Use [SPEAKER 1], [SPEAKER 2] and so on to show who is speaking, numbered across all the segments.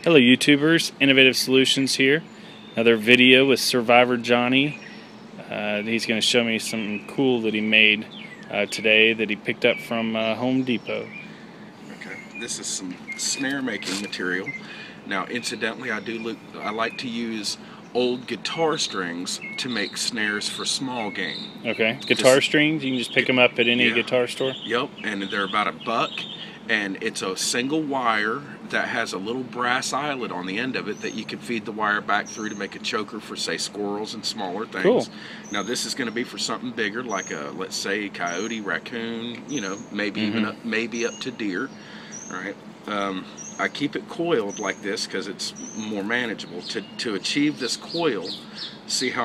[SPEAKER 1] Hello YouTubers, Innovative Solutions here. Another video with Survivor Johnny. He's going to show me something cool that he made today that he picked up from Home Depot.
[SPEAKER 2] Okay, this is some snare making material. Now incidentally, I like to use old guitar strings to make snares for small game.
[SPEAKER 1] Okay, guitar strings, you can just pick them up at any guitar store?
[SPEAKER 2] Yep, and they're about $1, and it's a single wire that has a little brass eyelet on the end of it that you can feed the wire back through to make a choker for, say, squirrels and smaller things.
[SPEAKER 1] Cool.
[SPEAKER 2] Now this is going to be for something bigger, like a, let's say, coyote, raccoon, you know, maybe even up to deer. All right. I keep it coiled like this because it's more manageable. To achieve this coil, see how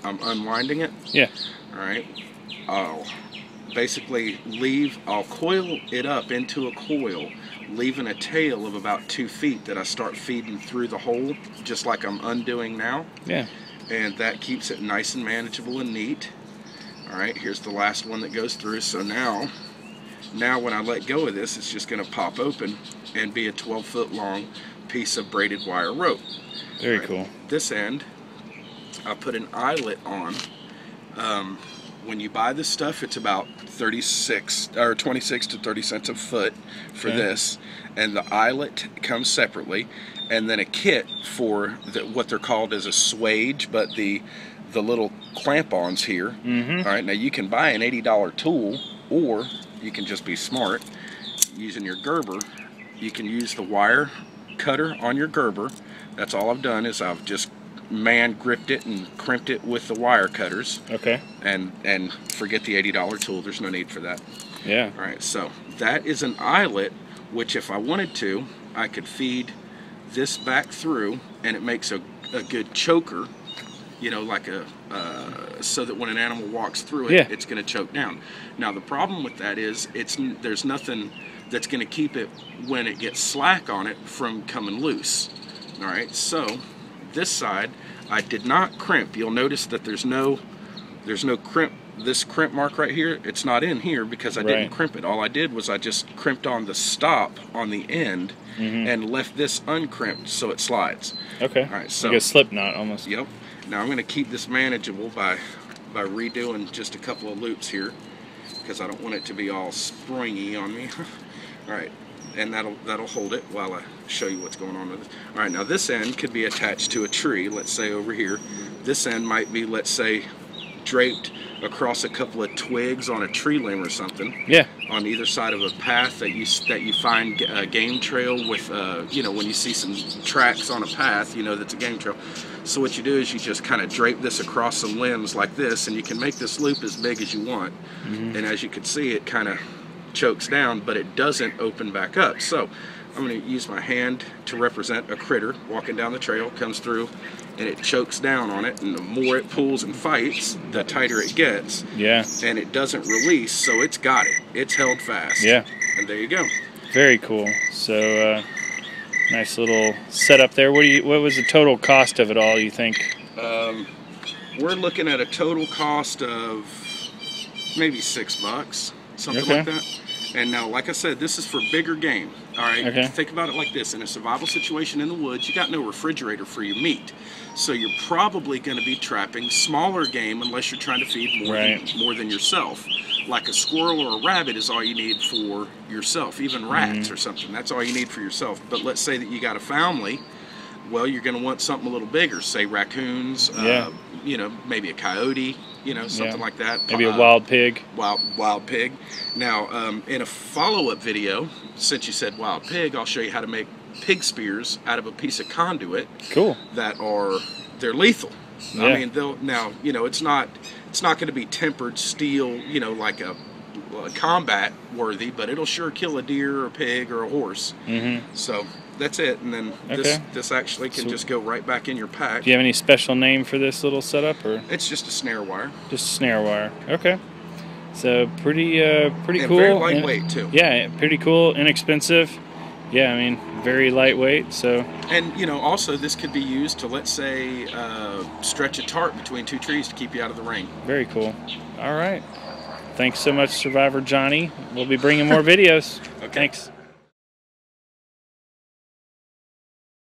[SPEAKER 2] I'm unwinding it?
[SPEAKER 1] Yeah.
[SPEAKER 2] All right. I'll basically I'll coil it up into a coil, leaving a tail of about 2 feet that I start feeding through the hole, just like I'm undoing now.
[SPEAKER 1] Yeah.
[SPEAKER 2] And that keeps it nice and manageable and neat. All right, here's the last one that goes through. So now when I let go of this, it's just going to pop open and be a 12-foot long piece of braided wire rope.
[SPEAKER 1] Very cool.
[SPEAKER 2] This end, I put an eyelet on. When you buy this stuff, it's about 26 to 30 cents a foot for this, and the eyelet comes separately, and then a kit for what they're called as a swage, but the little clamp-ons here. All right, now you can buy an $80 tool, or you can just be smart using your Gerber. You can use the wire cutter on your Gerber. That's all I've done, is I've just gripped it and crimped it with the wire cutters.
[SPEAKER 1] Okay.
[SPEAKER 2] And forget the $80 tool. There's no need for that.
[SPEAKER 1] Yeah.
[SPEAKER 2] All right. So that is an eyelet, which if I wanted to, I could feed this back through, and it makes a good choker. You know, like so that when an animal walks through it, it's going to choke down. Now the problem with that is there's nothing that's going to keep it, when it gets slack on it, from coming loose. All right. So this side, I did not crimp. You'll notice that there's no crimp. This crimp mark right here, it's not in here because I didn't crimp it. All I did was I just crimped on the stop on the end and left this uncrimped so it slides.
[SPEAKER 1] Okay.
[SPEAKER 2] All right. So
[SPEAKER 1] like a slip knot almost.
[SPEAKER 2] Yep. Now I'm going to keep this manageable by redoing just a couple of loops here, because I don't want it to be all springy on me. All right. And that'll hold it while I show you what's going on with it. All right, now this end could be attached to a tree, let's say over here. This end might be, let's say, draped across a couple of twigs on a tree limb or something. Yeah. On either side of a path that you find a game trail with, you know, when you see some tracks on a path, you know that's a game trail. So what you do is you just kind of drape this across some limbs like this, and you can make this loop as big as you want. And as you can see, it kind of chokes down, but it doesn't open back up. So I'm going to use my hand to represent a critter walking down the trail, comes through, and it chokes down on it, and the more it pulls and fights, the tighter it gets. Yeah. And it doesn't release, so it's got it. It's held fast. Yeah. And there you go.
[SPEAKER 1] Very cool. So nice little setup there. What was the total cost of it all, you think?
[SPEAKER 2] We're looking at a total cost of maybe $6, something like that. And now, like I said, this is for bigger game. All right. Think about it like this: in a survival situation in the woods, you got no refrigerator for your meat, so you're probably going to be trapping smaller game unless you're trying to feed more than yourself. Like a squirrel or a rabbit is all you need for yourself. Even rats or something, that's all you need for yourself. But let's say that you got a family. Well, you're going to want something a little bigger, say raccoons, you know, maybe a coyote, you know, something like that.
[SPEAKER 1] Maybe a wild pig.
[SPEAKER 2] Wild pig. Now, in a follow-up video, since you said wild pig, I'll show you how to make pig spears out of a piece of conduit. Cool. They're lethal. I mean, now, you know, it's not going to be tempered steel, you know, like a combat worthy, but it'll sure kill a deer or a pig or a horse. So that's it, and then this actually can just go right back in your pack.
[SPEAKER 1] Do you have any special name for this little setup, or?
[SPEAKER 2] It's just a snare wire.
[SPEAKER 1] Just a snare wire. Okay. So pretty cool.
[SPEAKER 2] Very lightweight too.
[SPEAKER 1] Yeah, pretty cool, inexpensive. Yeah, I mean, very lightweight. So.
[SPEAKER 2] And you know, also this could be used to, let's say, stretch a tarp between two trees to keep you out of the rain.
[SPEAKER 1] Very cool. All right. Thanks so much, Survivor Johnny. We'll be bringing more videos. Thanks.